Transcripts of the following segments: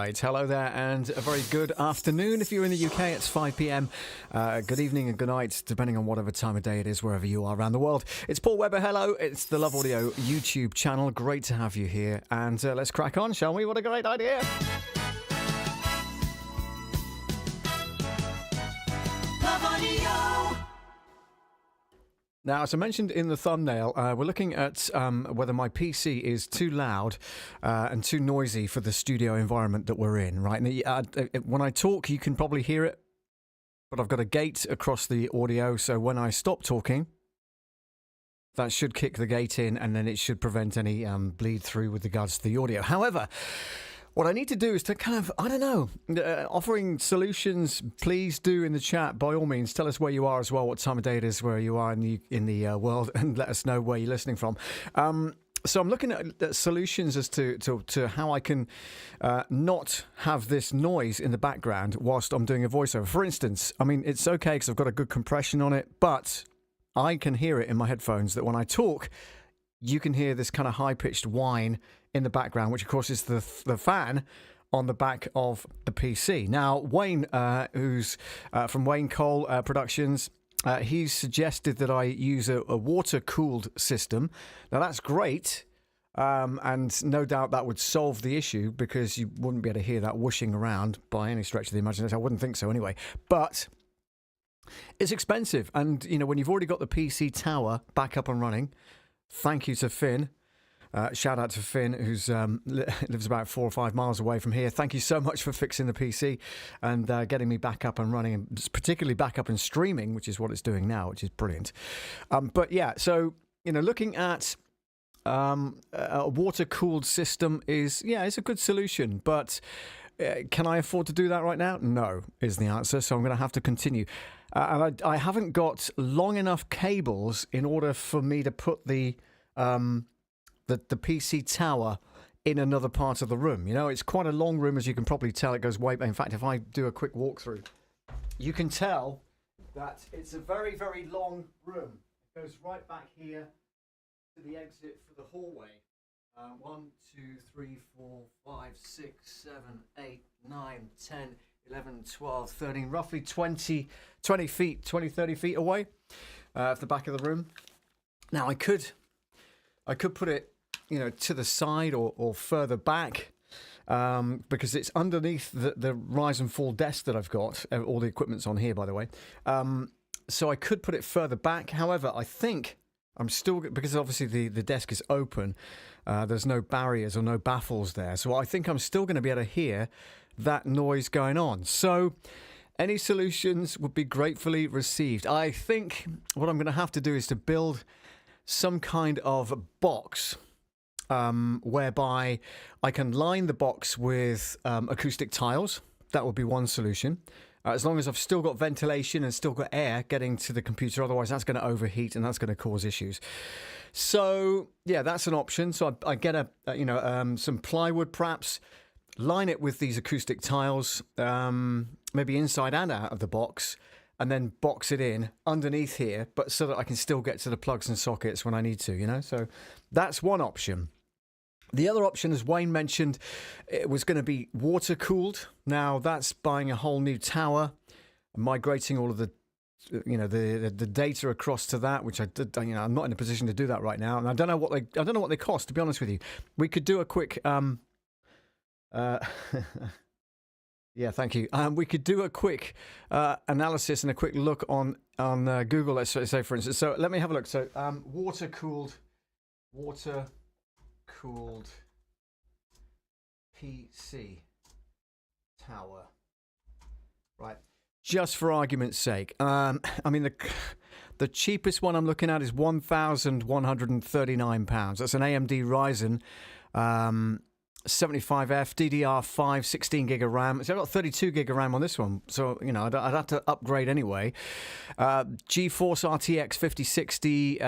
right. Hello there, and a very good afternoon. If you're in the UK, it's 5 p.m. Good evening and good night, depending on whatever time of day it is, wherever you are around the world. It's Paul Webber. Hello. It's the Love Audio YouTube channel. Great to have you here. And let's crack on, shall we? What a great idea. Love Audio. Now, as I mentioned in the thumbnail, we're looking at whether my PC is too loud and too noisy for the studio environment that we're in, right? And when I talk, you can probably hear it, but I've got a gate across the audio, so when I stop talking, that should kick the gate in, and then it should prevent any bleed through with regards to the audio. However, what I need to do is to kind of, I don't know, offering solutions. Please do in the chat, by all means. Tell us where you are as well, what time of day it is, where you are in the world, and let us know where you're listening from. So I'm looking at solutions as to how I can not have this noise in the background whilst I'm doing a voiceover. For instance, I mean, it's okay because I've got a good compression on it, but I can hear it in my headphones that when I talk, you can hear this kind of high-pitched whine in the background, which of course is the fan on the back of the PC. Now, Wayne, who's from Wayne Cole Productions, he's suggested that I use a water-cooled system. Now, that's great, and no doubt that would solve the issue because you wouldn't be able to hear that whooshing around by any stretch of the imagination. I wouldn't think so anyway. But it's expensive, and you know, when you've already got the PC tower back up and running, thank you to Finn. Shout out to Finn, who's lives about 4 or 5 miles away from here. Thank you so much for fixing the PC and getting me back up and running, and particularly back up and streaming, which is what it's doing now, which is brilliant. But yeah, so you know, looking at a water-cooled system is it's a good solution, but can I afford to do that right now? No, is the answer. So I'm going to have to continue. And I haven't got long enough cables in order for me to put the PC tower in another part of the room. You know, it's quite a long room, as you can probably tell. It goes way back. In fact, if I do a quick walkthrough, you can tell that it's a very, very long room. It goes right back here to the exit for the hallway. 1, 2, 3, 4, 5, 6, 7, 8, 9, 10, 11, 12, 13, roughly 20 feet, 20, 30 feet away at the back of the room. Now, I could put it, you know, to the side or further back because it's underneath the rise and fall desk that I've got. All the equipment's on here, by the way. So I could put it further back. However, I think I'm still, because obviously the desk is open, there's no barriers or no baffles there. So I think I'm still going to be able to hear that noise going on. So any solutions would be gratefully received. I think what I'm going to have to do is to build some kind of box whereby I can line the box with acoustic tiles. That would be one solution. As long as I've still got ventilation and still got air getting to the computer, otherwise that's going to overheat and that's going to cause issues. So yeah, that's an option. So I get some plywood, perhaps line it with these acoustic tiles, maybe inside and out of the box, and then box it in underneath here, but so that I can still get to the plugs and sockets when I need to, you know? So that's one option. The other option, as Wayne mentioned, it was going to be water cooled. Now that's buying a whole new tower, migrating all of the data across to that, which I'm not in a position to do that right now, and I don't know what they cost, to be honest with you. We could do a quick yeah, thank you. We could do a quick analysis and a quick look on Google, let's say, for instance. So let me have a look. So water cooled PC tower, right? Just for argument's sake, I mean the cheapest one I'm looking at is £1,139. That's an AMD Ryzen 75F DDR5 16 gig of RAM. So I've got 32 gig of RAM on this one, so you know I'd have to upgrade anyway. GeForce RTX 5060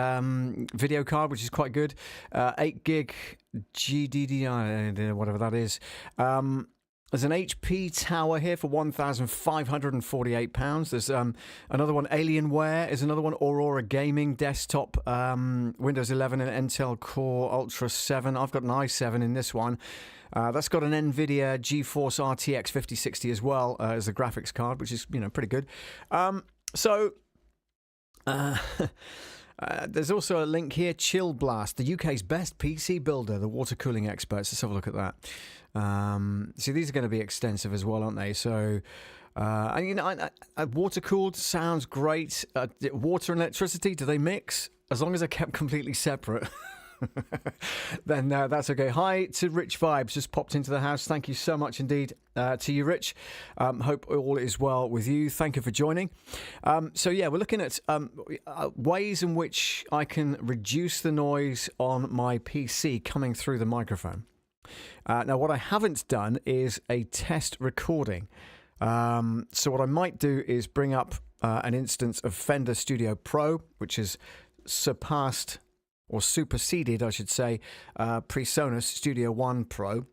video card, which is quite good. 8 gig GDDR, whatever that is. There's an HP tower here for £1,548. There's another one, Alienware is another one, Aurora Gaming desktop, Windows 11 and Intel Core Ultra 7. I've got an i7 in this one. That's got an NVIDIA GeForce RTX 5060 as well as a graphics card, which is, pretty good. There's also a link here, Chill Blast, the UK's best PC builder, the water cooling experts. Let's have a look at that. See, these are going to be extensive as well, aren't they? So, water cooled sounds great. Water and electricity, do they mix? As long as they're kept completely separate. Then that's okay. Hi to Rich Vibes, just popped into the house. Thank you so much indeed to you, Rich. Hope all is well with you. Thank you for joining. We're looking at ways in which I can reduce the noise on my PC coming through the microphone. Now, what I haven't done is a test recording. So what I might do is bring up an instance of Fender Studio Pro, which has surpassed or superseded, I should say, PreSonus Studio One Pro.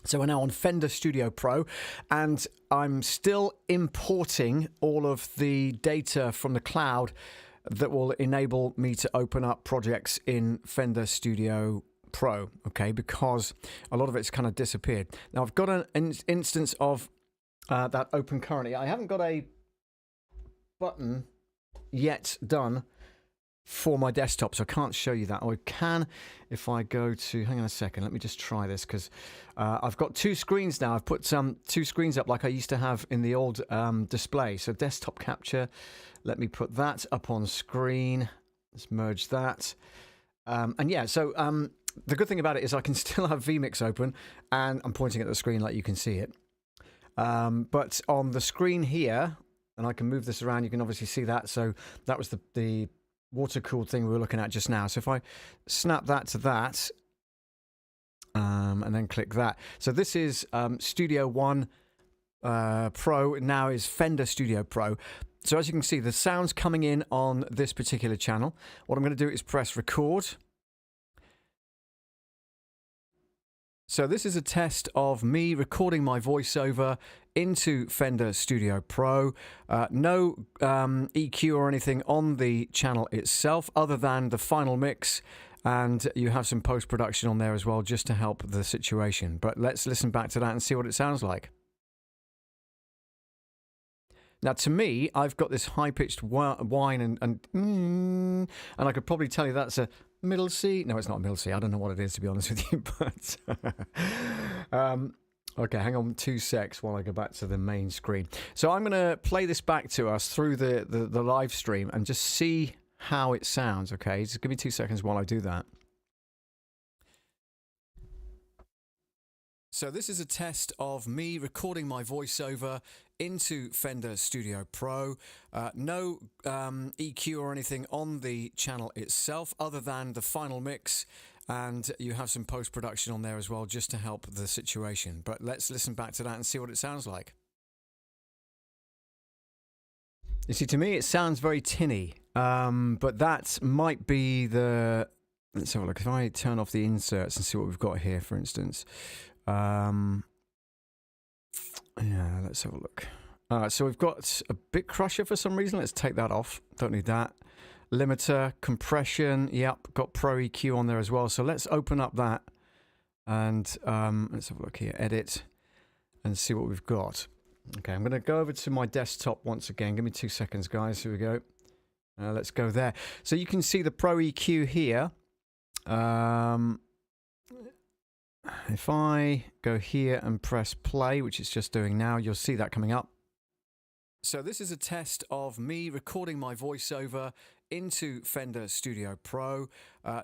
So we're now on Fender Studio Pro, and I'm still importing all of the data from the cloud that will enable me to open up projects in Fender Studio Pro, okay, because a lot of it's kind of disappeared. Now, I've got an instance of that open currently. I haven't got a button yet done for my desktop, so I can't show you that. Or I can if I go to, hang on a second, let me just try this, because I've got two screens now. I've put two screens up like I used to have in the old display. So desktop capture, let me put that up on screen. Let's merge that. The good thing about it is I can still have vMix open, and I'm pointing at the screen like you can see it. But on the screen here, and I can move this around, you can obviously see that. So that was the water-cooled thing we were looking at just now. So if I snap that to that, and then click that. So this is Studio One Pro, now is Fender Studio Pro. So as you can see, the sound's coming in on this particular channel. What I'm going to do is press record. So this is a test of me recording my voiceover into Fender Studio Pro. No EQ or anything on the channel itself other than the final mix, and you have some post-production on there as well just to help the situation. But let's listen back to that and see what it sounds like. Now, to me, I've got this high-pitched whine and I could probably tell you that's a middle C. No, it's not a middle C. I don't know what it is, to be honest with you. But okay, hang on 2 secs while I go back to the main screen. So I'm going to play this back to us through the live stream and just see how it sounds. Okay, just give me 2 seconds while I do that. So this is a test of me recording my voiceover into Fender Studio Pro. No EQ or anything on the channel itself other than the final mix, and you have some post-production on there as well just to help the situation. But let's listen back to that and see what it sounds like. You see, to me it sounds very tinny, but that might be the... Let's have a look. If I turn off the inserts and see what we've got here, for instance... yeah, let's have a look. All right, so we've got a bit crusher for some reason. Let's take that off. Don't need that. Limiter, compression. Yep, got Pro EQ on there as well. So let's open up that and let's have a look here. Edit and see what we've got. Okay, I'm going to go over to my desktop once again. Give me 2 seconds, guys. Here we go. Let's go there. So you can see the Pro EQ here. If I go here and press play, which it's just doing now, you'll see that coming up. So this is a test of me recording my voiceover into Fender Studio Pro.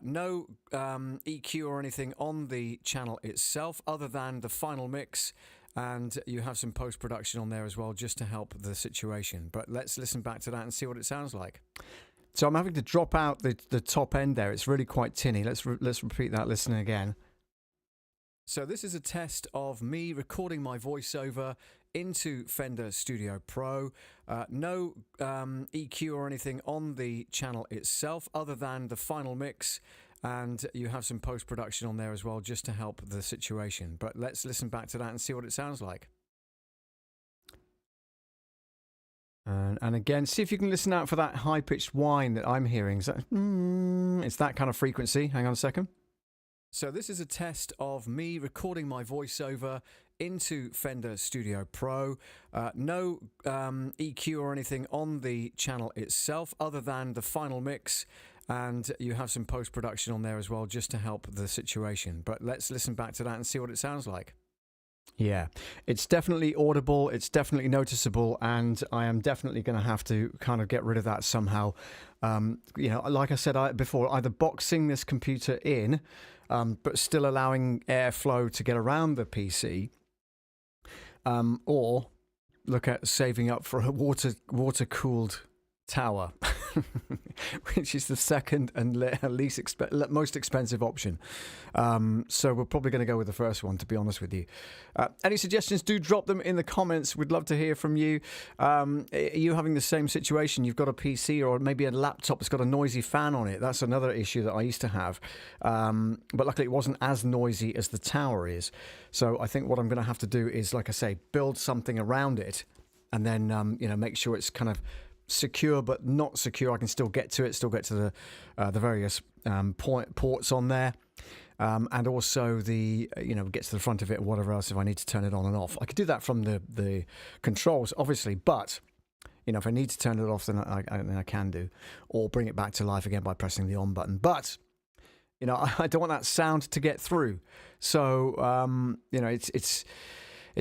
No EQ or anything on the channel itself other than the final mix, and you have some post-production on there as well just to help the situation. But let's listen back to that and see what it sounds like. So I'm having to drop out the top end there. It's really quite tinny. Let's repeat that listening again. So this is a test of me recording my voiceover into Fender Studio Pro. No EQ or anything on the channel itself other than the final mix, and you have some post-production on there as well just to help the situation. But let's listen back to that and see what it sounds like. And again, see if you can listen out for that high-pitched whine that I'm hearing. Is that, it's that kind of frequency. Hang on a second. So this is a test of me recording my voiceover into Fender Studio Pro. No EQ or anything on the channel itself other than the final mix, and you have some post-production on there as well just to help the situation. But let's listen back to that and see what it sounds like. Yeah, it's definitely audible, it's definitely noticeable, and I am definitely going to have to kind of get rid of that somehow. Like I said before, either boxing this computer in, but still allowing airflow to get around the PC, or look at saving up for a water-cooled tower, which is the second and most expensive option. So we're probably going to go with the first one, to be honest with you. Any suggestions, do drop them in the comments. We'd love to hear from you. Are you having the same situation? You've got a PC or maybe a laptop that's got a noisy fan on it. That's another issue that I used to have. But luckily it wasn't as noisy as the tower is. So I think what I'm going to have to do is, like I say, build something around it, and then make sure it's kind of secure but not secure. I can still get to it, still get to the various ports on there, and also get to the front of it or whatever else if I need to turn it on and off. I could do that from the controls, obviously, but if I need to turn it off, then I can do, or bring it back to life again by pressing the on button. But I don't want that sound to get through, so it's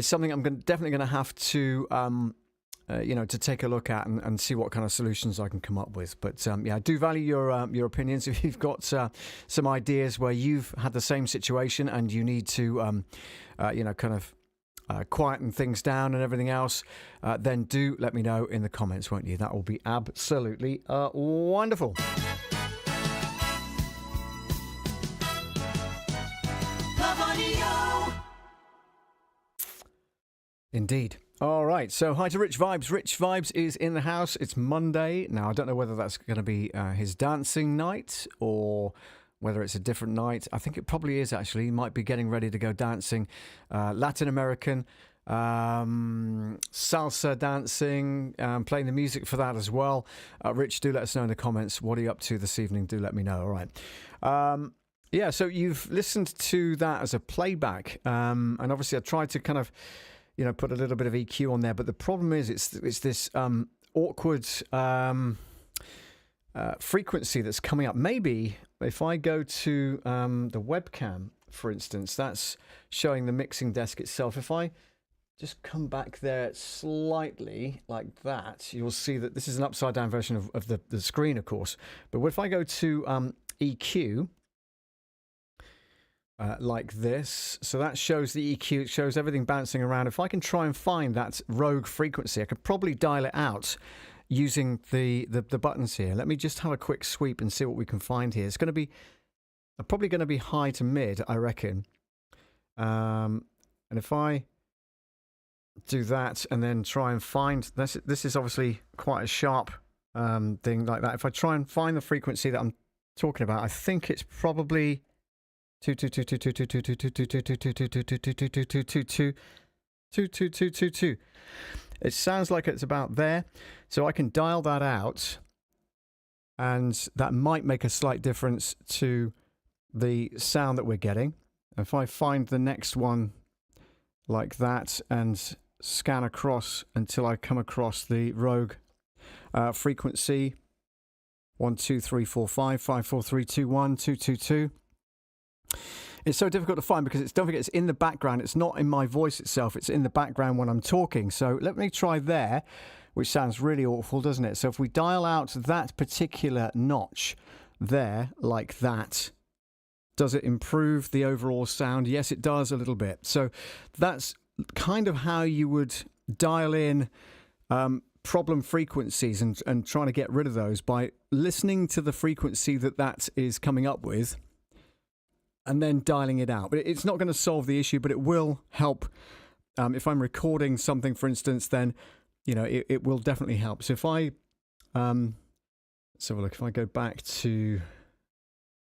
something I'm definitely going to have to to take a look at and see what kind of solutions I can come up with. But I do value your opinions. If you've got some ideas where you've had the same situation and you need to, quieten things down and everything else, then do let me know in the comments, won't you? That will be absolutely wonderful. Indeed. All right, so hi to Rich Vibes. Rich Vibes is in the house. It's Monday. Now, I don't know whether that's going to be his dancing night or whether it's a different night. I think it probably is, actually. He might be getting ready to go dancing. Latin American, salsa dancing, playing the music for that as well. Rich, do let us know in the comments. What are you up to this evening? Do let me know. All right. So you've listened to that as a playback. And obviously I tried to kind of put a little bit of EQ on there, but the problem is it's this awkward frequency that's coming up. Maybe if I go to the webcam, for instance, that's showing the mixing desk itself. If I just come back there slightly like that, you'll see that this is an upside down version of the screen, of course. But if I go to EQ, like this, so that shows the EQ, it shows everything bouncing around. If I can try and find that rogue frequency, I could probably dial it out using the buttons here. Let me just have a quick sweep and see what we can find here. It's going to be probably going to be high to mid, I reckon. And if I do that and then try and find this is obviously quite a sharp thing like that. If I try and find the frequency that I'm talking about, I think it's probably 222222222222222222222. It sounds like it's about there, so I can dial that out, and that might make a slight difference to the sound that we're getting. If I find the next one like that and scan across until I come across the rogue frequency 1 2 3 4 5 5 4 3 2 1 2 2 2. It's so difficult to find because don't forget, it's in the background. It's not in my voice itself. It's in the background when I'm talking. So let me try there, which sounds really awful, doesn't it? So if we dial out that particular notch there, like that, does it improve the overall sound? Yes, it does a little bit. So that's kind of how you would dial in problem frequencies and trying to get rid of those by listening to the frequency that is coming up with, and then dialing it out. But it's not going to solve the issue, but it will help. If I'm recording something, for instance, then it will definitely help. So if I let's have a look. If I go back to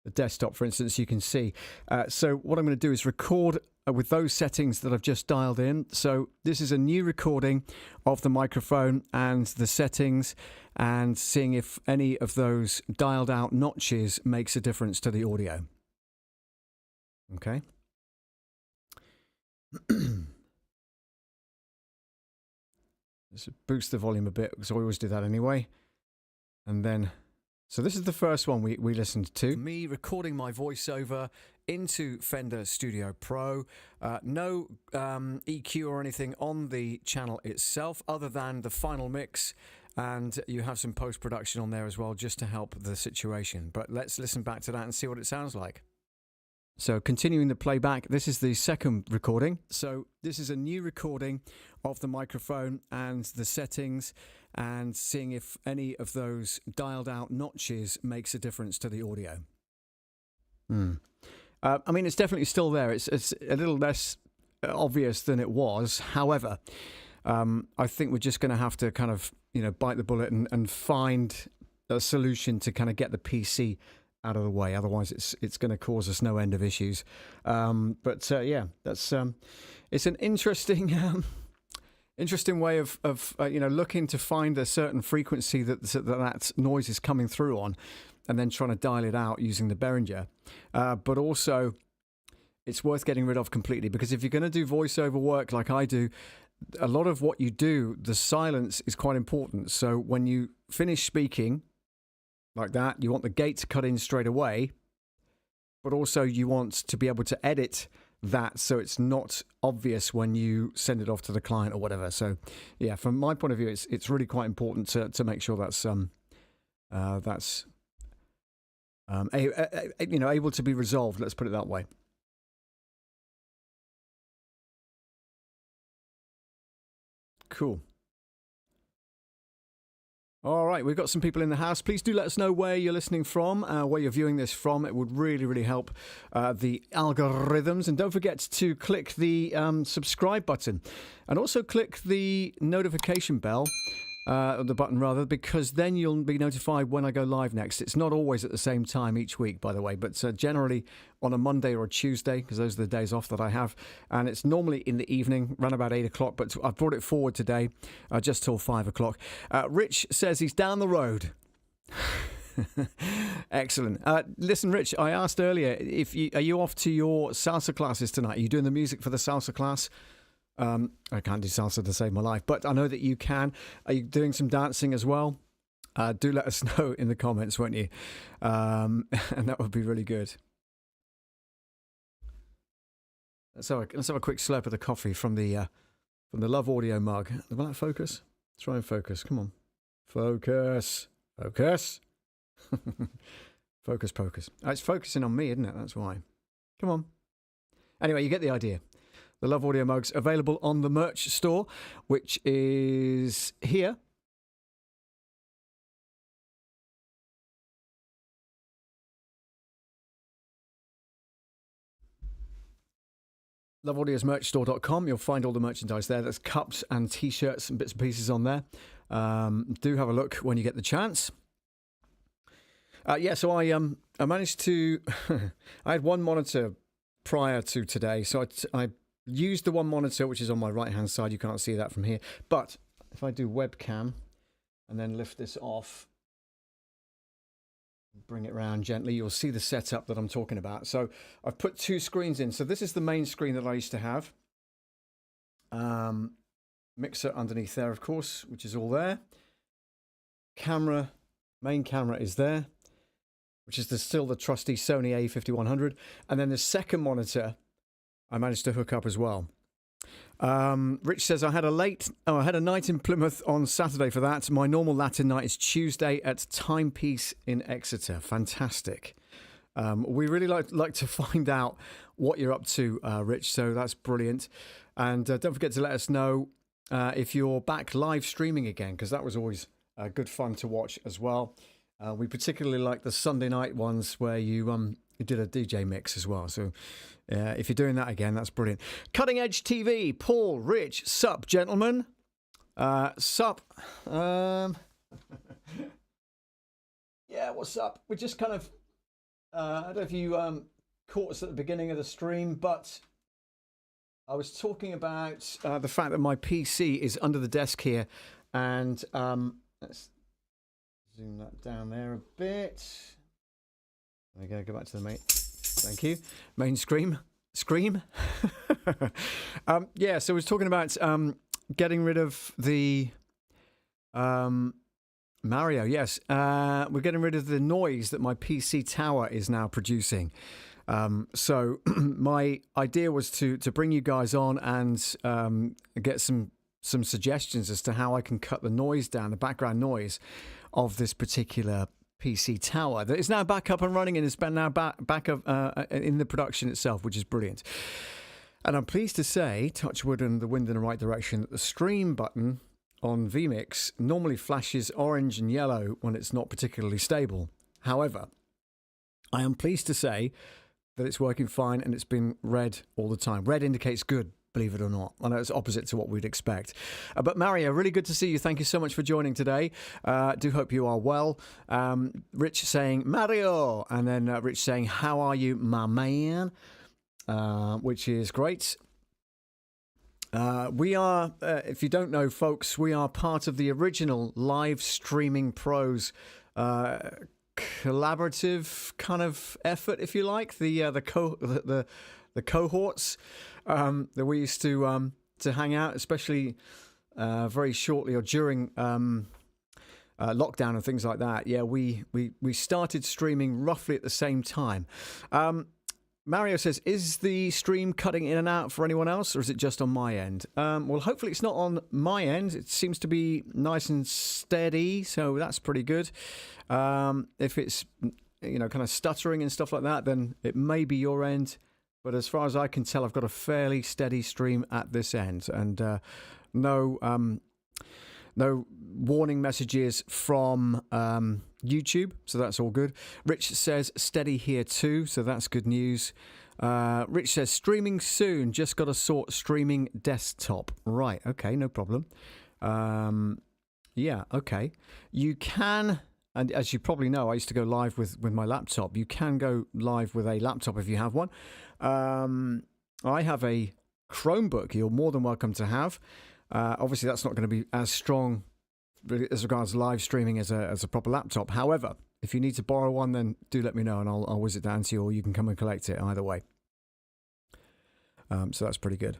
the desktop, for instance, you can see. So what I'm going to do is record with those settings that I've just dialed in. So this is a new recording of the microphone and the settings, and seeing if any of those dialed out notches makes a difference to the audio. Okay. Let's boost the volume a bit because I always do that anyway. And then, so this is the first one we listened to. Me recording my voiceover into Fender Studio Pro. No EQ or anything on the channel itself other than the final mix. And you have some post-production on there as well just to help the situation. But let's listen back to that and see what it sounds like. So continuing the playback, this is the second recording. So this is a new recording of the microphone and the settings and seeing if any of those dialed out notches makes a difference to the audio. I mean, it's definitely still there. It's a little less obvious than it was. However, I think we're just going to have to kind of, bite the bullet and find a solution to kind of get the PC out of the way. Otherwise, it's going to cause us no end of issues. Yeah, that's it's an interesting interesting way of looking to find a certain frequency that noise is coming through on, and then trying to dial it out using the Behringer. But also, it's worth getting rid of completely, because if you're going to do voiceover work like I do, a lot of what you do, the silence is quite important. So when you finish speaking like that, you want the gate to cut in straight away, but also you want to be able to edit that so it's not obvious when you send it off to the client or whatever. So yeah, from my point of view, it's really quite important to make sure that's able to be resolved. Let's put it that way. Cool. All right, we've got some people in the house. Please do let us know where you're listening from, where you're viewing this from. It would really, really help the algorithms. And don't forget to click the subscribe button, and also click the notification bell, the button rather, because then you'll be notified when I go live next. It's not always at the same time each week, by the way, but generally on a Monday or a Tuesday, because those are the days off that I have. And it's normally in the evening, around about 8 o'clock, but I've brought it forward today, just till 5 o'clock. Rich says he's down the road. Excellent. Listen, Rich, I asked earlier, are you off to your salsa classes tonight? Are you doing the music for the salsa class? I can't do salsa to save my life, but I know that you can. Are you doing some dancing as well? Do let us know in the comments, won't you? And that would be really good. Let's have a quick slurp of the coffee from the Love Audio mug. Will that focus? Try and focus. Come on. Focus. Focus. Focus. Oh, it's focusing on me, isn't it? That's why. Come on. Anyway, you get the idea. The Love Audio mugs available on the merch store, which is here. loveaudiosmerchstore.com. You'll find all the merchandise there. There's cups and t-shirts and bits and pieces on there. Do have a look when you get the chance. So I managed to... I had one monitor prior to today, so I used the one monitor, which is on my right-hand side. You can't see that from here. But if I do webcam and then lift this off, bring it around gently, you'll see the setup that I'm talking about. So I've put two screens in. So this is the main screen that I used to have. Mixer underneath there, of course, which is all there. Main camera is there, which is still the trusty Sony A5100. And then the second monitor I managed to hook up as well. Rich says, I had a night in Plymouth on Saturday for that. My normal Latin night is Tuesday at Timepiece in Exeter. Fantastic. We really like to find out what you're up to, Rich, so that's brilliant. And don't forget to let us know if you're back live streaming again, because that was always good fun to watch as well. We particularly like the Sunday night ones where you did a DJ mix as well. So if you're doing that again, that's brilliant. Cutting Edge TV, Paul, Rich, sup, gentlemen. Sup. Yeah, what's up? We're just kind of, I don't know if you caught us at the beginning of the stream, but I was talking about the fact that my PC is under the desk here, and let's zoom that down there a bit. There we go back to the mate. Thank you. Main scream. Yeah, so I was talking about getting rid of the Mario. Yes, we're getting rid of the noise that my PC tower is now producing. So my idea was to bring you guys on and get some suggestions as to how I can cut the noise down, the background noise of this particular PC tower that is now back up and running and is now back up in the production itself, which is brilliant. And I'm pleased to say, touch wood and the wind in the right direction, that the stream button on vMix normally flashes orange and yellow when it's not particularly stable. However, I am pleased to say that it's working fine and it's been red all the time. Red indicates good, believe it or not. I know it's opposite to what we'd expect. But Mario, really good to see you. Thank you so much for joining today. Do hope you are well. Rich saying, Mario. And then Rich saying, how are you, my man? Which is great. We are, if you don't know, folks, we are part of the original Live Streaming Pros collaborative kind of effort, if you like, the cohorts that we used to hang out, especially very shortly or during lockdown and things like that. Yeah, we started streaming roughly at the same time. Mario says, is the stream cutting in and out for anyone else, or is it just on my end? Well, hopefully it's not on my end. It seems to be nice and steady, so that's pretty good. If it's, kind of stuttering and stuff like that, then it may be your end. But as far as I can tell, I've got a fairly steady stream at this end, and no warning messages from YouTube, so that's all good. Rich says steady here too, so that's good news. Rich says streaming soon, just got to sort streaming desktop. Right, okay, no problem. Yeah, okay. You can, and as you probably know, I used to go live with my laptop. You can go live with a laptop if you have one. I have a Chromebook you're more than welcome to have. Obviously, that's not going to be as strong as regards live streaming as a proper laptop. However, if you need to borrow one, then do let me know and I'll whiz it down to you, or you can come and collect it either way. So that's pretty good.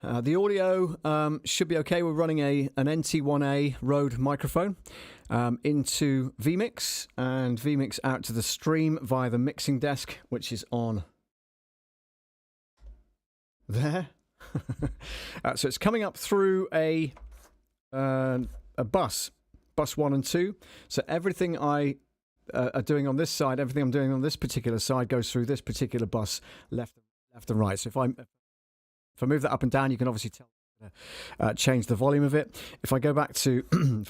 The audio should be okay. We're running an NT1A Rode microphone into vMix, and vMix out to the stream via the mixing desk, which is on there. So it's coming up through a bus 1 and 2. So everything I are doing on this side, everything I'm doing on this particular side goes through this particular bus, left and right. So if I move that up and down, you can obviously tell change the volume of it. If I go back to if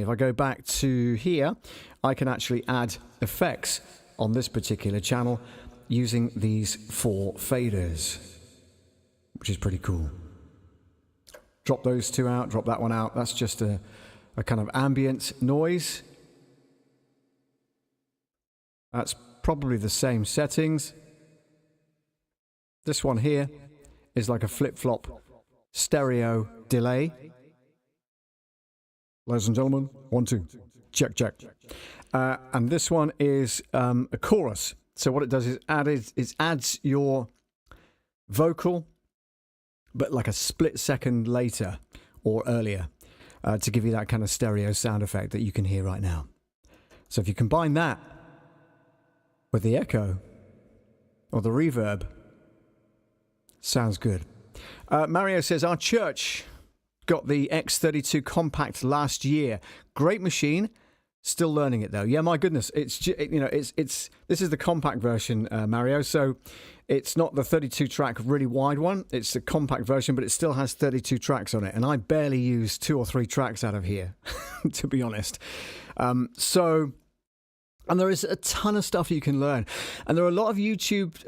I go back to here, I can actually add effects on this particular channel using these 4 faders, which is pretty cool. Drop those 2 out, drop that one out. That's just a kind of ambient noise. That's probably the same settings. This one here is like a flip-flop stereo delay. Ladies and gentlemen, 1, 2, check. And this one is a chorus. So what it does is adds your vocal, but like a split second later or earlier, to give you that kind of stereo sound effect that you can hear right now. So if you combine that with the echo or the reverb, sounds good. Mario says, our church got the X32 Compact last year. Great machine. Still learning it though. Yeah, my goodness. It's this is the compact version, Mario. So it's not the 32 track really wide one. It's the compact version, but it still has 32 tracks on it. And I barely use 2 or 3 tracks out of here, to be honest. And there is a ton of stuff you can learn. And there are a lot of YouTube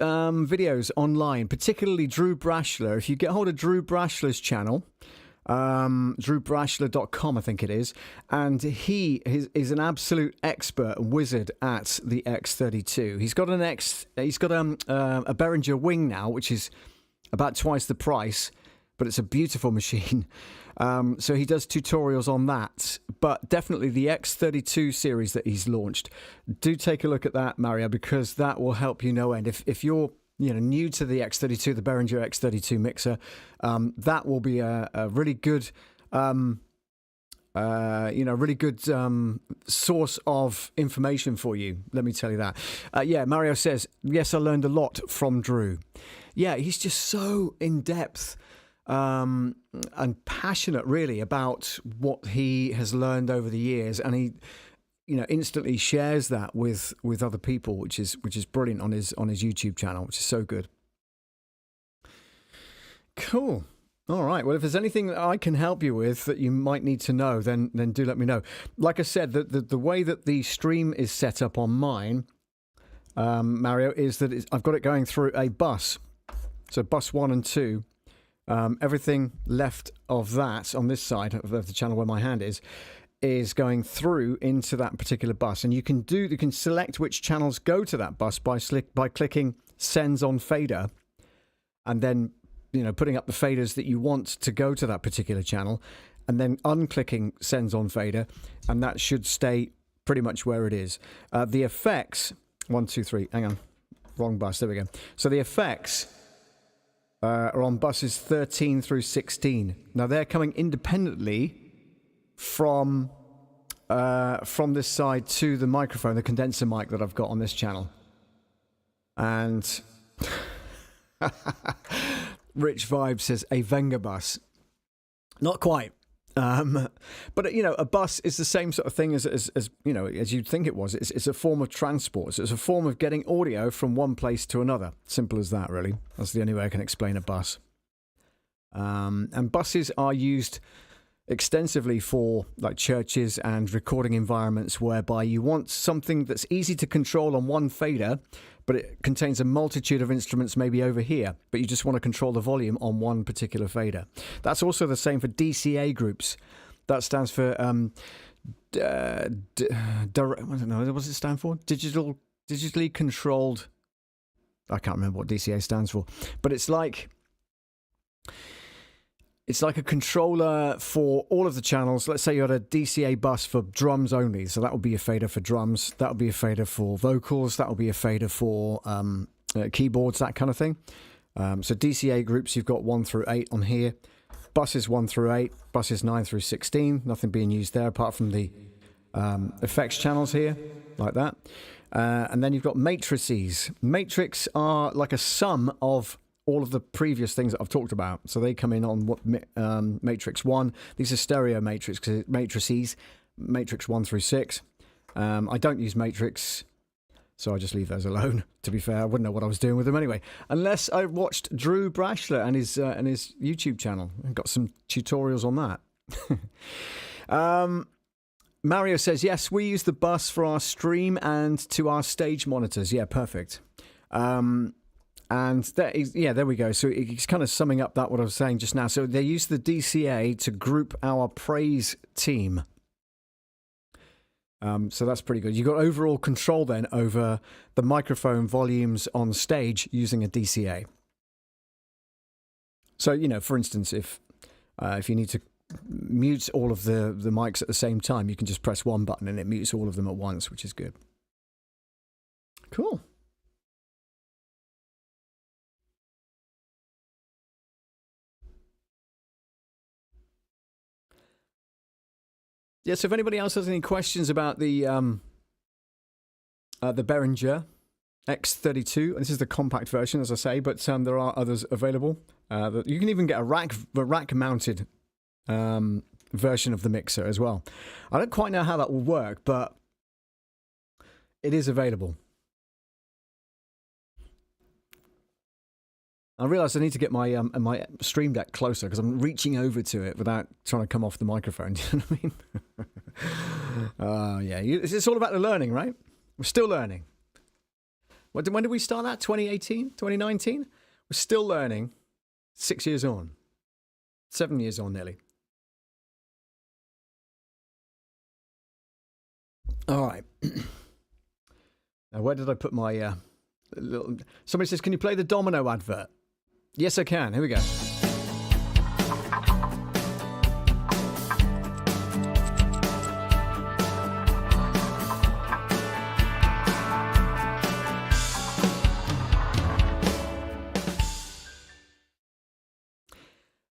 videos online, particularly Drew Brashler. If you get hold of Drew Brashler's channel, drewbrashler.com, I think it is, and he is an absolute expert wizard at the X32. He's got a Behringer Wing now, which is about twice the price, but it's a beautiful machine. So he does tutorials on that. But definitely the X32 series that he's launched, do take a look at that, Mario, because that will help you no end. If you're new to the X32, the Behringer X32 mixer, that will be a really good really good source of information for you. Let me tell you that. Mario says, yes, I learned a lot from Drew. Yeah, he's just so in-depth and passionate, really, about what he has learned over the years. And he, instantly shares that with other people, which is brilliant on his YouTube channel, which is so good. Cool. All right. Well, if there's anything that I can help you with that you might need to know, then do let me know. Like I said, the way that the stream is set up on mine, Mario, is that I've got it going through a bus. So bus 1 and 2, everything left of that on this side of the channel where my hand is going through into that particular bus. And you can select which channels go to that bus by clicking Sends on Fader, and then putting up the faders that you want to go to that particular channel, and then unclicking Sends on Fader, and that should stay pretty much where it is. The effects, 1, 2, 3, hang on, wrong bus, there we go. So the effects are on buses 13 through 16. Now they're coming independently from this side to the microphone, the condenser mic that I've got on this channel. And Rich Vibe says a Wenger bus. Not quite. But a bus is the same sort of thing as you'd think it was. It's a form of transport. So it's a form of getting audio from one place to another. Simple as that, really. That's the only way I can explain a bus. And buses are used extensively for like churches and recording environments, whereby you want something that's easy to control on one fader, but it contains a multitude of instruments maybe over here, but you just want to control the volume on one particular fader. That's also the same for DCA groups. That stands for I don't know, what does it stand for? Digitally controlled. I can't remember what DCA stands for, but it's like a controller for all of the channels. Let's say you had a DCA bus for drums only. So that would be a fader for drums. That would be a fader for vocals. That would be a fader for keyboards, that kind of thing. So DCA groups, you've got 1 through 8 on here. Buses 1 through 8. Buses 9 through 16. Nothing being used there apart from the effects channels here, like that. And then you've got matrices. Matrix are like a sum of all of the previous things that I've talked about. So they come in on matrix 1. These are stereo matrices, matrix 1 through 6. I don't use matrix, so I just leave those alone. To be fair, I wouldn't know what I was doing with them anyway, unless I watched Drew Brashler and his YouTube channel and got some tutorials on that. Mario says, yes, we use the bus for our stream and to our stage monitors. Yeah, perfect. And there we go. So it's kind of summing up what I was saying just now. So they use the DCA to group our praise team. So that's pretty good. You've got overall control then over the microphone volumes on stage using a DCA. So, for instance, if you need to mute all of the mics at the same time, you can just press one button and it mutes all of them at once, which is good. Cool. Yeah, so if anybody else has any questions about the Behringer X32, this is the compact version, as I say, but there are others available. You can even get a rack-mounted version of the mixer as well. I don't quite know how that will work, but it is available. I realise I need to get my Stream Deck closer because I'm reaching over to it without trying to come off the microphone. Do you know what I mean? Yeah. It's all about the learning, right? We're still learning. When did we start that? 2018? 2019? We're still learning. 6 years on. 7 years on, nearly. All right. Now, where did I put my little... Somebody says, can you play the Domino advert? Yes, I can. Here we go.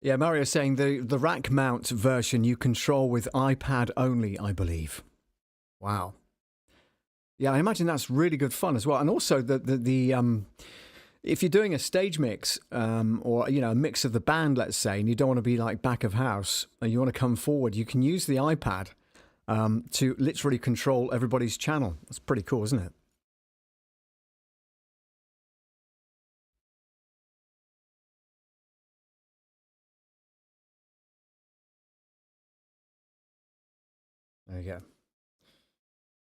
Yeah, Mario's saying the rack mount version you control with iPad only, I believe. Wow. Yeah, I imagine that's really good fun as well. And also the if you're doing a stage mix or a mix of the band, let's say, and you don't want to be like back of house and you want to come forward, you can use the iPad to literally control everybody's channel. That's pretty cool, isn't it? There you go.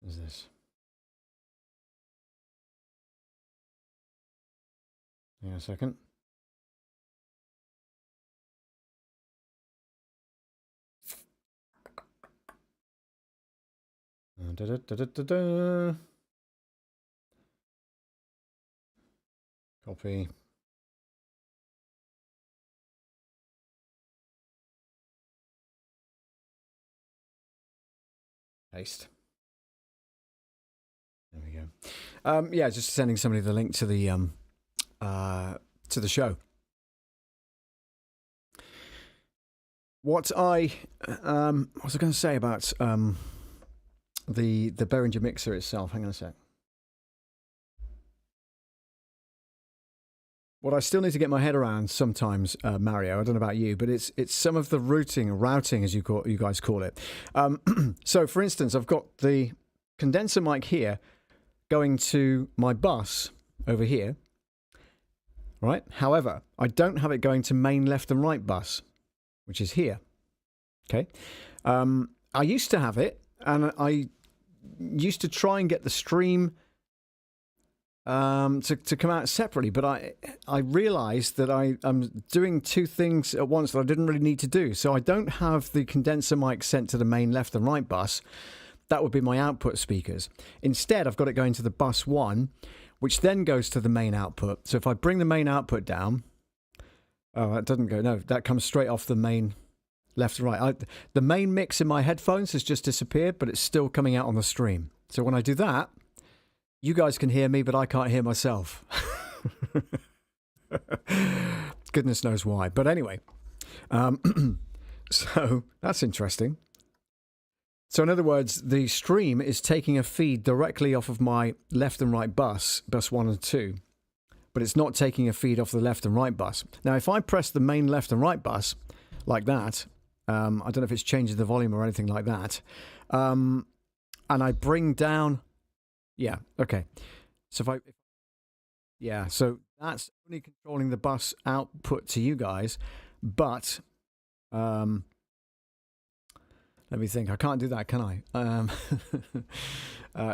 What's this? Hang on a second. Da-da-da-da-da-da. Copy. Paste. There we go. Yeah, just sending somebody the link to the show. What was I going to say about the Behringer mixer itself? Hang on a sec. What I still need to get my head around sometimes, Mario, I don't know about you, but it's some of the routing as you guys call it. So, for instance, I've got the condenser mic here going to my bus over here, right? However, I don't have it going to main left and right bus, which is here. Okay. I used to have it, and I used to try and get the stream to come out separately, but I realized that I'm doing two things at once that I didn't really need to do. So I don't have the condenser mic sent to the main left and right bus. That would be my output speakers. Instead, I've got it going to the bus 1, which then goes to the main output. So if I bring the main output down, oh, that doesn't go. No, that comes straight off the main left and right. The main mix in my headphones has just disappeared, but it's still coming out on the stream. So when I do that, you guys can hear me, but I can't hear myself. Goodness knows why. But anyway, so that's interesting. So in other words, the stream is taking a feed directly off of my left and right bus 1 and 2, but it's not taking a feed off the left and right bus. Now, if I press the main left and right bus like that, I don't know if it's changing the volume or anything like that, and I bring down, yeah, okay. So so that's only controlling the bus output to you guys, but let me think. I can't do that, can I?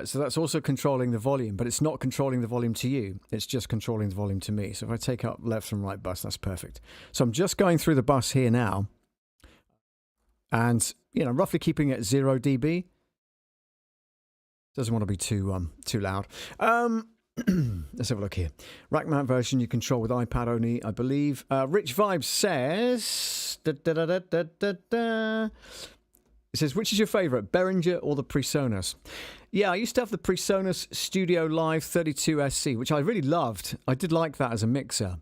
So that's also controlling the volume, but it's not controlling the volume to you. It's just controlling the volume to me. So if I take up left and right bus, that's perfect. So I'm just going through the bus here now, and roughly keeping it 0 dB. Doesn't want to be too loud. Let's have a look here. Rack mount version you control with iPad only, I believe. Rich Vibes says. It says, which is your favourite, Behringer or the PreSonus? Yeah, I used to have the PreSonus Studio Live 32SC, which I really loved. I did like that as a mixer.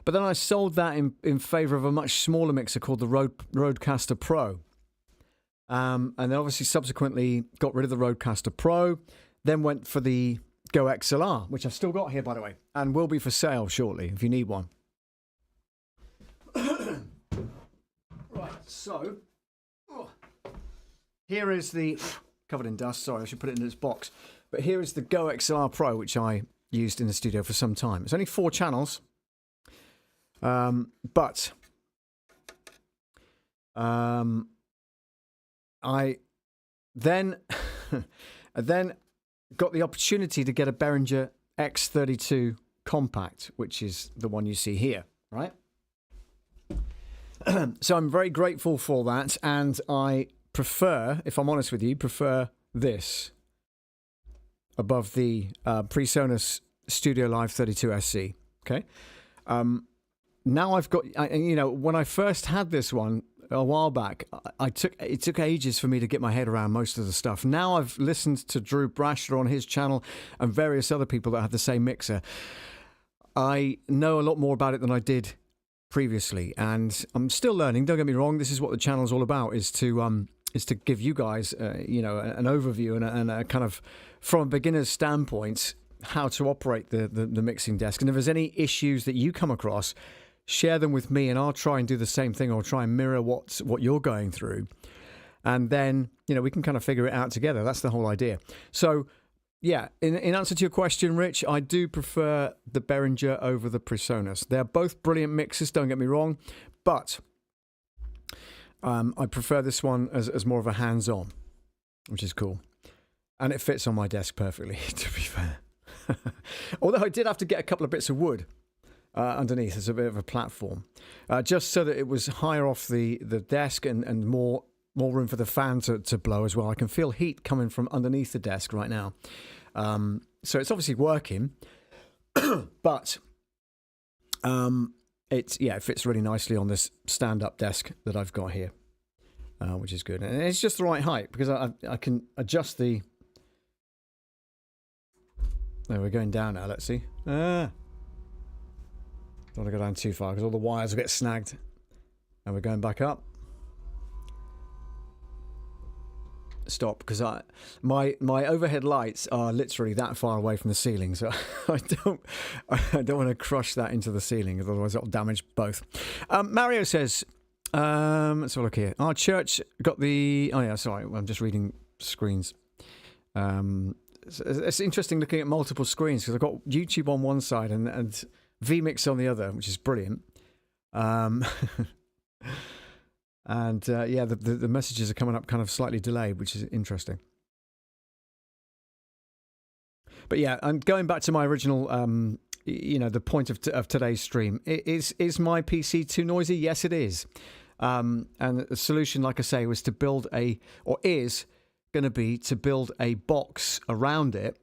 But then I sold that in favour of a much smaller mixer called the Rodecaster Pro. And then obviously subsequently got rid of the Rodecaster Pro, then went for the Go XLR, which I've still got here, by the way, and will be for sale shortly if you need one. Right, so here is the, covered in dust, sorry, I should put it in its box. But here is the Go XLR Pro, which I used in the studio for some time. It's only 4 channels. But I then got the opportunity to get a Behringer X32 compact, which is the one you see here, right? So I'm very grateful for that, and I prefer, if I'm honest with you, this above the PreSonus Studio Live 32SC. Okay. Now I've got, when I first had this one a while back, it took ages for me to get my head around most of the stuff. Now I've listened to Drew Brasher on his channel and various other people that have the same mixer. I know a lot more about it than I did previously, and I'm still learning. Don't get me wrong. This is what the channel's all about: is to give you guys, an overview and a kind of, from a beginner's standpoint, how to operate the mixing desk. And if there's any issues that you come across, share them with me, and I'll try and do the same thing, or try and mirror what you're going through, and then we can kind of figure it out together. That's the whole idea. So. Yeah, in answer to your question, Rich, I do prefer the Behringer over the Presonus. They're both brilliant mixers, don't get me wrong, but I prefer this one as more of a hands-on, which is cool. And it fits on my desk perfectly, to be fair. Although I did have to get a couple of bits of wood underneath as a bit of a platform, just so that it was higher off the desk and more room for the fan to blow as well. I can feel heat coming from underneath the desk right now. So it's obviously working, but it fits really nicely on this stand-up desk that I've got here, which is good. And it's just the right height, because I can adjust the... No, we're going down now. Let's see. Don't want to go down too far, because all the wires will get snagged. And we're going back up. Stop, because my overhead lights are literally that far away from the ceiling, so I don't want to crush that into the ceiling, otherwise it'll damage both. Mario says, let's have a look here. Our church got the... Oh yeah, sorry, I'm just reading screens. It's interesting looking at multiple screens, because I've got YouTube on one side and vMix on the other, which is brilliant. And the messages are coming up kind of slightly delayed, which is interesting. But yeah, and going back to my original, the point of today's stream, is my PC too noisy? Yes, it is. And the solution, like I say, was to build is going to be to build a box around it,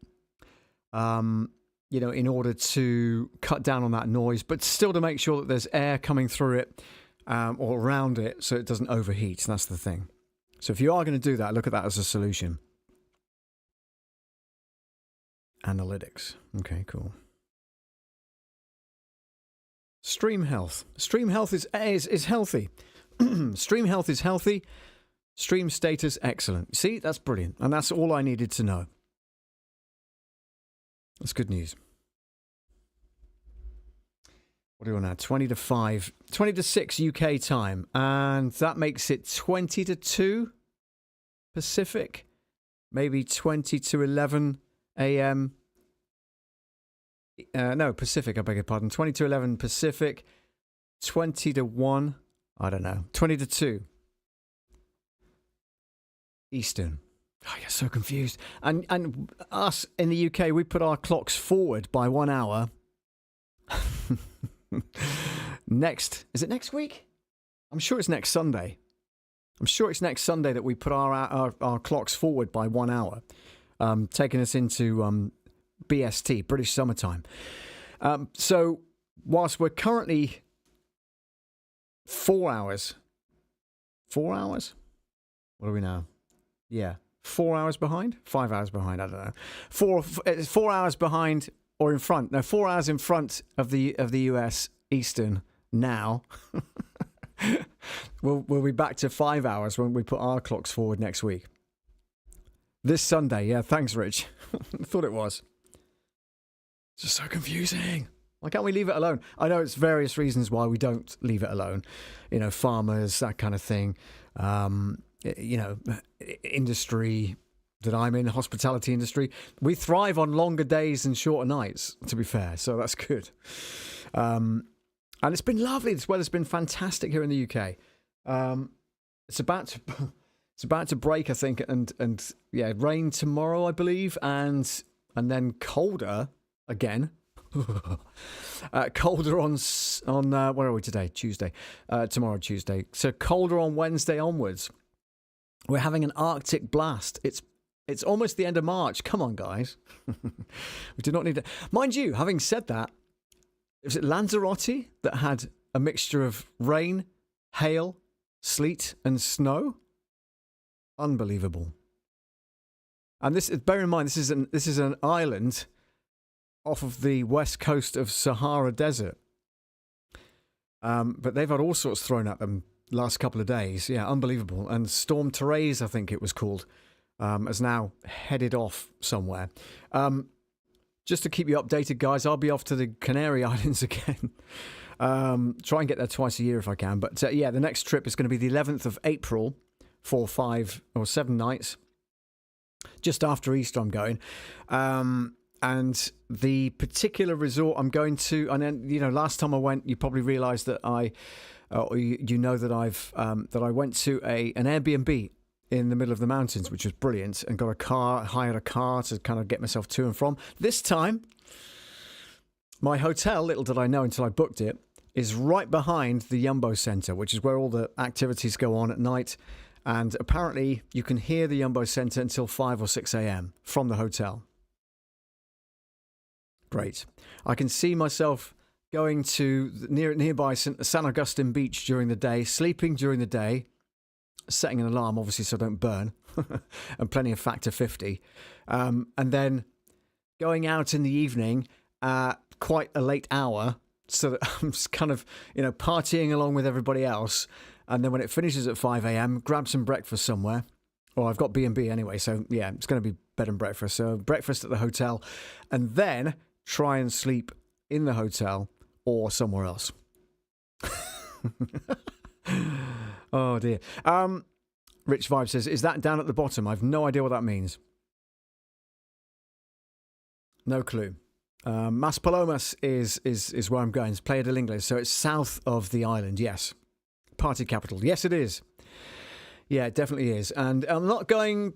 in order to cut down on that noise, but still to make sure that there's air coming through it. Or around it, so it doesn't overheat. That's the thing. So if you are going to do that, look at that as a solution. Analytics. Okay, cool. Stream health. Stream health is healthy. Stream health is healthy. Stream status excellent. See, that's brilliant, and that's all I needed to know. That's good news. What are we on now? 20 to 5. 20 to 6 UK time. And that makes it 20 to 2 Pacific. Maybe 20 to 11 AM. No, Pacific, I beg your pardon. 20 to 11 Pacific. 20 to 1. I don't know. 20 to 2 Eastern. I get so confused. And us in the UK, we put our clocks forward by 1 hour. Is it next week? I'm sure it's next Sunday. I'm sure it's next Sunday that we put our clocks forward by 1 hour, taking us into BST, British Summertime. So whilst we're currently 4 hours, 4 hours? What are we now? Yeah, 4 hours behind? 5 hours behind, I don't know. 4 hours behind or in front. No, 4 hours in front of the US Eastern now. We'll be back to 5 hours when we put our clocks forward next week. This Sunday, yeah, thanks, Rich. I thought it was. It's just so confusing. Why can't we leave it alone? I know it's various reasons why we don't leave it alone. Farmers, that kind of thing. Industry that I'm in, hospitality industry. We thrive on longer days and shorter nights, to be fair. So that's good. And it's been lovely. This weather's been fantastic here in the UK. It's about to break, I think, and rain tomorrow, I believe, and then colder again. Colder on where are we today? Tuesday. Tomorrow, Tuesday. So colder on Wednesday onwards. We're having an Arctic blast. It's almost the end of March. Come on, guys. We do not need to. Mind you, having said that, was it Lanzarote that had a mixture of rain, hail, sleet, and snow? Unbelievable. And bear in mind, this is an island off of the west coast of Sahara Desert. But they've had all sorts thrown at them last couple of days. Yeah, unbelievable. And Storm Therese, I think it was called, has now headed off somewhere. Just to keep you updated, guys, I'll be off to the Canary Islands again. Try and get there twice a year if I can. But yeah, the next trip is going to be the 11th of April for 5 or 7 nights. Just after Easter, I'm going. And the particular resort I'm going to, and then, you know, last time I went, you probably realised that I went to an Airbnb in the middle of the mountains, which was brilliant, and got a car, hired a car to kind of get myself to and from. This time, my hotel, little did I know until I booked it, is right behind the Jumbo Centre, which is where all the activities go on at night. And apparently, you can hear the Jumbo Centre until 5 or 6 a.m. from the hotel. Great. I can see myself going to nearby San Agustin Beach during the day, sleeping during the day, setting an alarm, obviously, so I don't burn, and plenty of Factor 50. And then going out in the evening at quite a late hour, so that I'm just kind of, you know, partying along with everybody else. And then when it finishes at 5 a.m., grab some breakfast somewhere. Well, I've got B&B anyway, so yeah, it's going to be bed and breakfast. So breakfast at the hotel, and then try and sleep in the hotel or somewhere else. Oh, dear. Rich Vibe says, is that down at the bottom? I've no idea what that means. No clue. Mas Palomas is where I'm going. It's Playa del Ingles, so it's south of the island, yes. Party capital. Yes, it is. Yeah, it definitely is. And I'm not going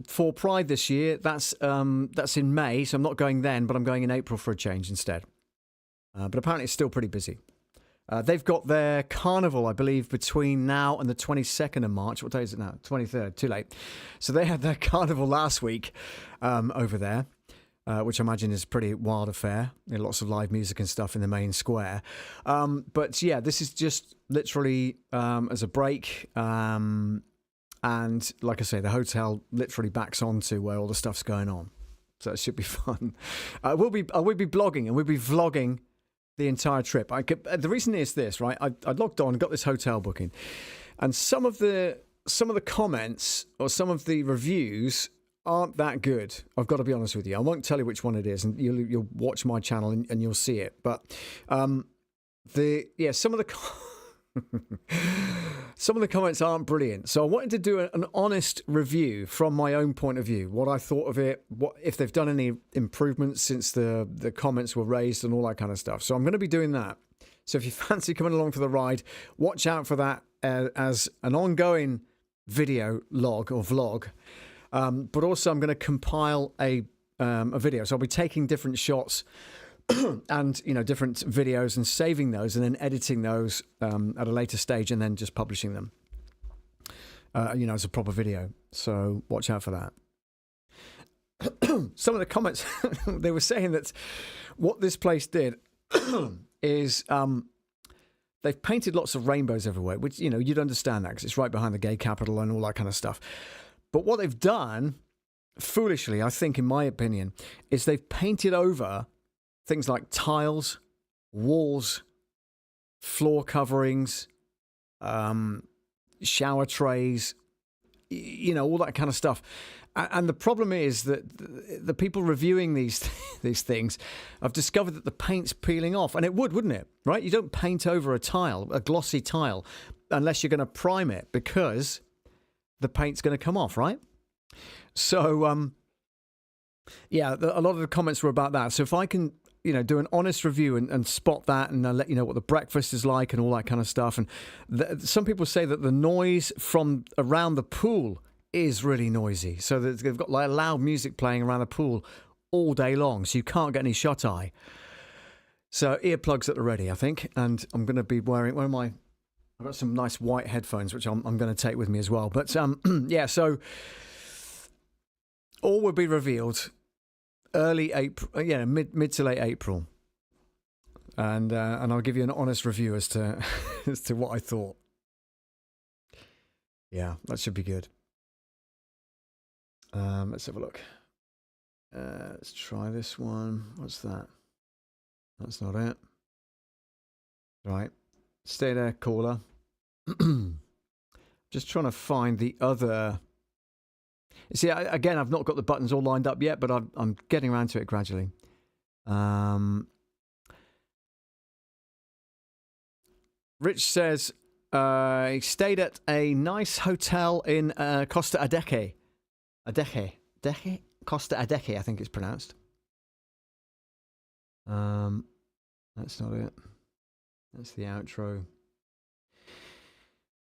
for Pride this year. That's in May, so I'm not going then, but I'm going in April for a change instead. But apparently it's still pretty busy. They've got their carnival, I believe, between now and the 22nd of March. What day is it now? 23rd. Too late. So they had their carnival last week over there, which I imagine is a pretty wild affair. Lots of live music and stuff in the main square. But yeah, this is just literally as a break. And like I say, the hotel literally backs onto where all the stuff's going on. So it should be fun. I will be blogging and we'll be vlogging the entire trip. The reason is this, right? I logged on, got this hotel booking, and some of the comments or some of the reviews aren't that good. I've got to be honest with you. I won't tell you which one it is, and you'll watch my channel and you'll see it. But some of the some of the comments aren't brilliant. So I wanted to do an honest review from my own point of view. What I thought of it, what if they've done any improvements since the comments were raised and all that kind of stuff. So I'm going to be doing that. So if you fancy coming along for the ride, watch out for that as an ongoing video log or vlog. But also I'm going to compile a video. So I'll be taking different shots and, you know, different videos and saving those and then editing those at a later stage and then just publishing them, you know, as a proper video. So watch out for that. Some of the comments, they were saying that what this place did is they've painted lots of rainbows everywhere, which, you know, you'd understand that because it's right behind the gay capital and all that kind of stuff. But what they've done, foolishly, I think, in my opinion, is they've painted over things like tiles, walls, floor coverings, shower trays, you know, all that kind of stuff. And the problem is that the people reviewing these things have discovered that the paint's peeling off. And it would, wouldn't it? Right? You don't paint over a tile, a glossy tile, unless you're going to prime it because the paint's going to come off, right? So, yeah, a lot of the comments were about that. So if I can, you know, do an honest review and spot that and let you know what the breakfast is like and all that kind of stuff. And some people say that the noise from around the pool is really noisy. So that they've got like loud music playing around the pool all day long. So you can't get any shut eye. So earplugs at the ready, I think. And I'm going to be wearing, where am I? I've got some nice white headphones, which I'm going to take with me as well. But yeah, so all will be revealed early April, yeah, mid to late April, and I'll give you an honest review as to as to what I thought. Yeah, that should be good. Let's have a look. Let's try this one. What's that? That's not it. Right. Stay there, caller. Just trying to find the other. You see, again, I've not got the buttons all lined up yet, but I'm getting around to it gradually. Rich says he stayed at a nice hotel in Costa Adeje. Adeje? Costa Adeje, I think it's pronounced. That's not it. That's the outro.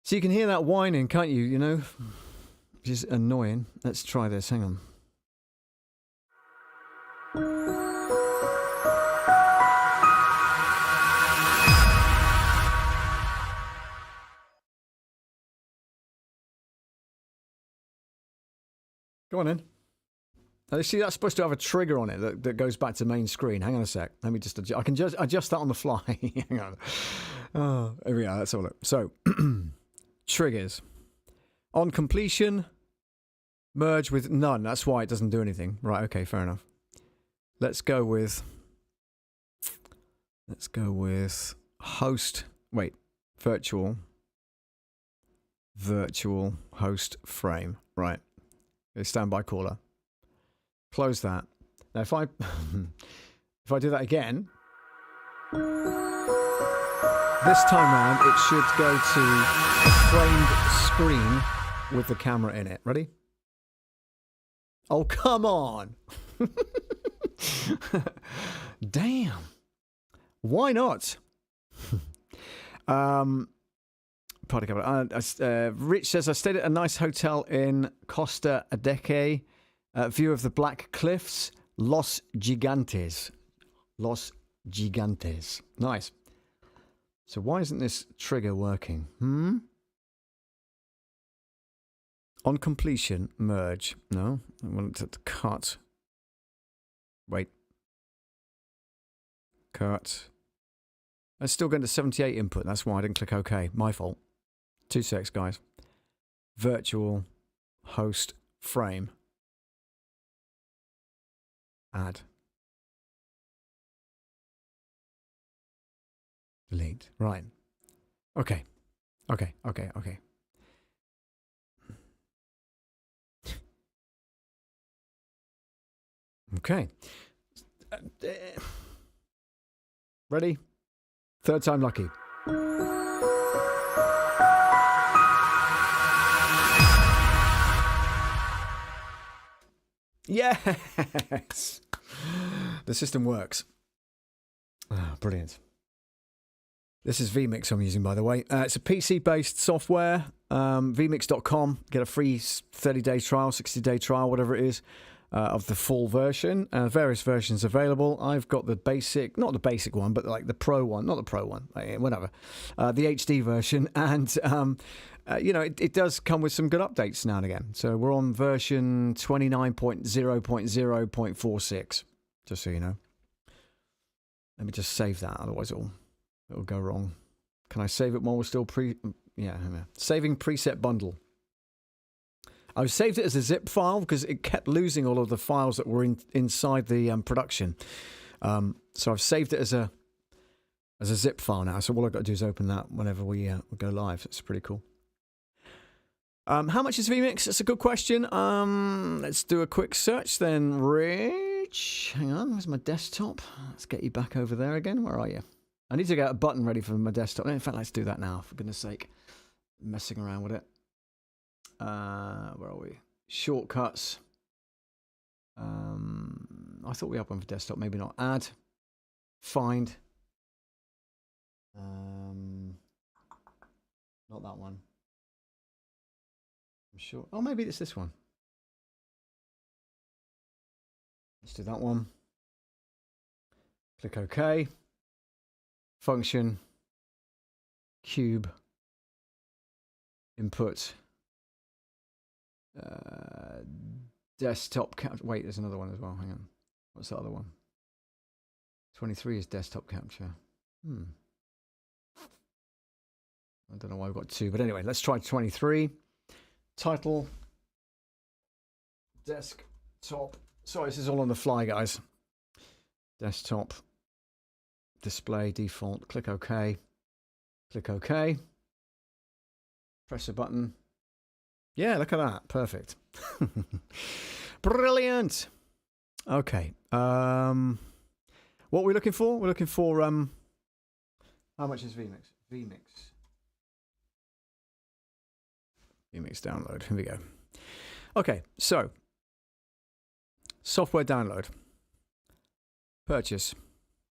So you can hear that whining, can't you? You know, which is annoying. Let's try this. Hang on. Go on in. Now, see, that's supposed to have a trigger on it that goes back to main screen. Hang on a sec. Let me just adjust. I can just adjust that on the fly. Hang on. Oh, here we are. Let's have a look. So, triggers. On completion, merge with none. That's why it doesn't do anything. Right, okay, fair enough. Let's go with host. Wait, virtual host frame. Right. Standby caller. Close that. Now, if I do that again, this time round it should go to a framed screen with the camera in it. Ready? Oh, come on! Damn. Why not? Rich says, I stayed at a nice hotel in Costa Adeje. View of the Black Cliffs, Los Gigantes. Los Gigantes. Nice. So why isn't this trigger working? On completion, merge. No, I want it to cut. Wait. Cut. I'm still going to 78 input. That's why I didn't click OK. My fault. 2 secs, guys. Virtual host frame. Add. Delete. Right. Okay. Okay. Okay. Ready? Third time lucky. Yes! The system works. Oh, brilliant. This is vMix I'm using, by the way. It's a PC-based software. vmix.com. Get a free 30-day trial, 60-day trial, whatever it is, of the full version. Various versions available. I've got the basic, not the basic one, but like the pro one. Not the pro one, whatever. The HD version. And it does come with some good updates now and again. So we're on version 29.0.0.46, just so you know. Let me just save that, otherwise it'll go wrong. Can I save it while we're still saving preset bundle. I've saved it as a zip file because it kept losing all of the files that were inside the production. So I've saved it as a zip file now. So all I've got to do is open that whenever we go live. It's pretty cool. How much is vMix? That's a good question. Let's do a quick search then. Rich, hang on. Where's my desktop? Let's get you back over there again. Where are you? I need to get a button ready for my desktop. In fact, let's do that now, for goodness sake. Messing around with it. Where are we? Shortcuts. I thought we had one for desktop. Maybe not. Add. Find. Not that one. I'm sure. Oh, maybe it's this one. Let's do that one. Click OK. Function. Cube. Input. Desktop capture. Wait, there's another one as well. Hang on. What's the other one? 23 is desktop capture. I don't know why I've got 2, but anyway, let's try 23. Title. Desktop. Sorry, this is all on the fly, guys. Desktop. Display default. Click OK. Click OK. Press a button. Yeah, look at that. Perfect. Brilliant. Okay. What are we looking for? We're looking for how much is vMix? vMix download. Here we go. Okay, so software download. Purchase.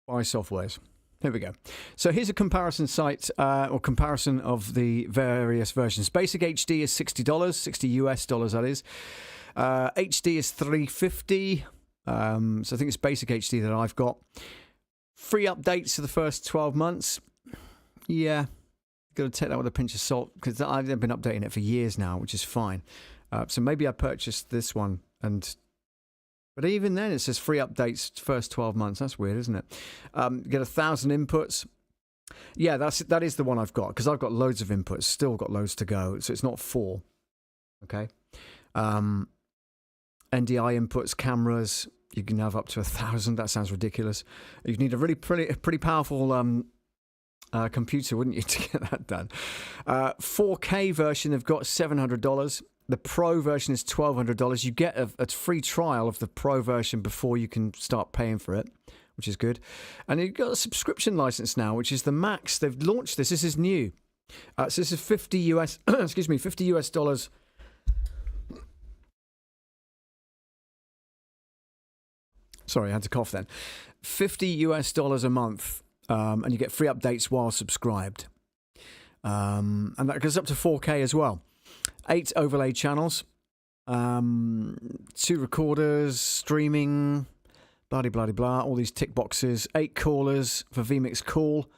Buy softwares. Here we go. So here's a comparison site or comparison of the various versions. Basic HD is $60, 60 US dollars that is. HD is $350. So I think it's basic HD that I've got. Free updates for the first 12 months. Yeah, got to take that with a pinch of salt because I've been updating it for years now, which is fine. So maybe I purchased this one, but even then it says free updates first 12 months. That's weird, isn't it? Get 1,000 inputs. Yeah, that is the one I've got because I've got loads of inputs. Still got loads to go, so it's not 4. Okay. NDI inputs, cameras. You can have up to 1,000. That sounds ridiculous. You need a really pretty powerful computer, wouldn't you, to get that done? 4K version, they've got $700. The Pro version is $1,200. You get a free trial of the Pro version before you can start paying for it, which is good. And you've got a subscription license now, which is the Max. They've launched this. This is new. So this is 50 US. Excuse me, $50 US. Sorry, I had to cough then. $50 US a month, and you get free updates while subscribed. And that goes up to 4K as well. 8 overlay channels, 2 recorders, streaming, blah, blah, blah, all these tick boxes, 8 callers for vMix Call.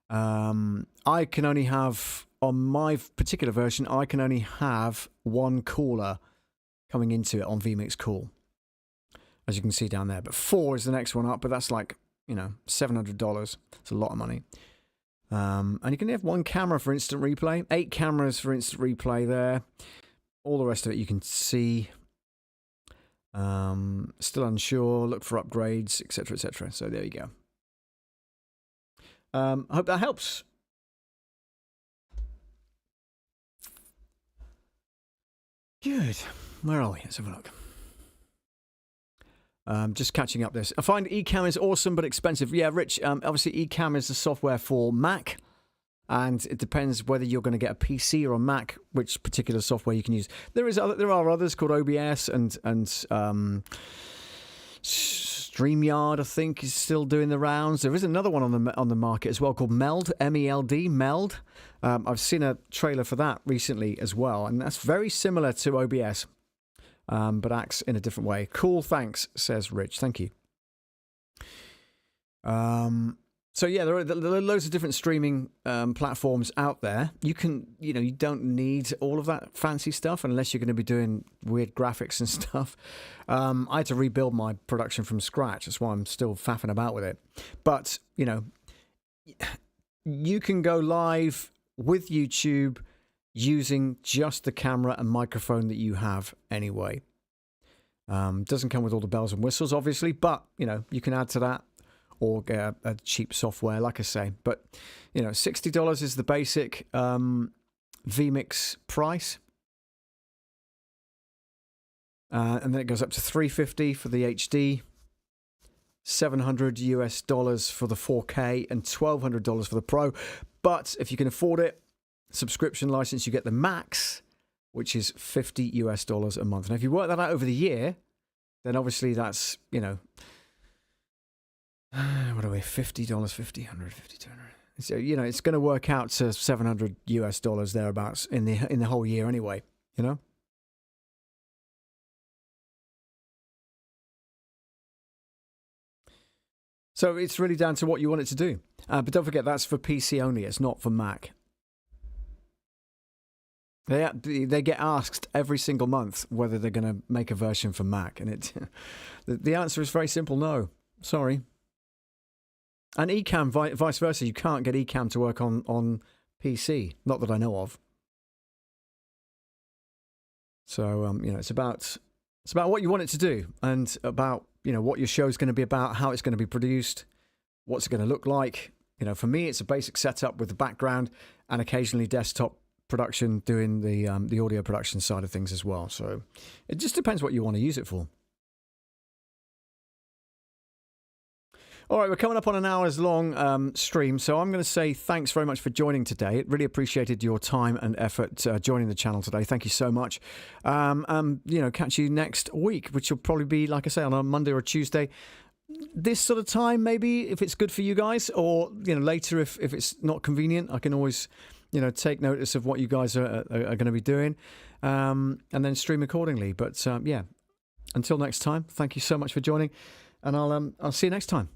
I can only have, on my particular version, I can only have 1 caller coming into it on vMix Call, as you can see down there. But 4 is the next one up, but that's like, $700. It's a lot of money. And you can have 1 camera for instant replay, 8 cameras for instant replay there. All the rest of it you can see. Still unsure, look for upgrades, etc., etc. So there you go. I hope that helps. Good. Where are we? Let's have a look. Just catching up this. I find Ecamm is awesome but expensive. Yeah, Rich, obviously Ecamm is the software for Mac, and it depends whether you're going to get a PC or a Mac, which particular software you can use. There are others called OBS and StreamYard, I think, is still doing the rounds. There is another one on the market as well called Meld, MELD, Meld. I've seen a trailer for that recently as well, and that's very similar to OBS. But acts in a different way. Cool, thanks, says Rich. Thank you. So yeah, there are loads of different streaming platforms out there. You don't need all of that fancy stuff unless you're going to be doing weird graphics and stuff. I had to rebuild my production from scratch. That's why I'm still faffing about with it. But, you can go live with YouTube using just the camera and microphone that you have anyway. Doesn't come with all the bells and whistles, obviously, but, you can add to that or get a cheap software, like I say. But, $60 is the basic vMix price. And then it goes up to $350 for the HD, $700 US for the 4K, and $1,200 for the Pro. But if you can afford it, subscription license, you get the Max, which is $50 US a month. And if you work that out over the year, then obviously that's, what are we, $50, $50, $100, $50, $200. So, it's going to work out to $700 US thereabouts in the whole year anyway, So it's really down to what you want it to do. But don't forget, that's for PC only. It's not for Mac. They get asked every single month whether they're going to make a version for Mac, and the answer is very simple: no. Sorry. And Ecamm, vice versa, you can't get Ecamm to work on PC, not that I know of. So it's about what you want it to do, and about what your show's going to be about, how it's going to be produced, what's it going to look like. For me, it's a basic setup with the background and occasionally desktop production, doing the audio production side of things as well. So it just depends what you want to use it for. All right, we're coming up on an hour's long stream, so I'm going to say thanks very much for joining today. Really appreciated your time and effort joining the channel today. Thank you so much. Catch you next week, which will probably be, like I say, on a Monday or Tuesday. This sort of time, maybe, if it's good for you guys, or later if it's not convenient. I can always take notice of what you guys are going to be doing, and then stream accordingly. But until next time, thank you so much for joining, and I'll see you next time.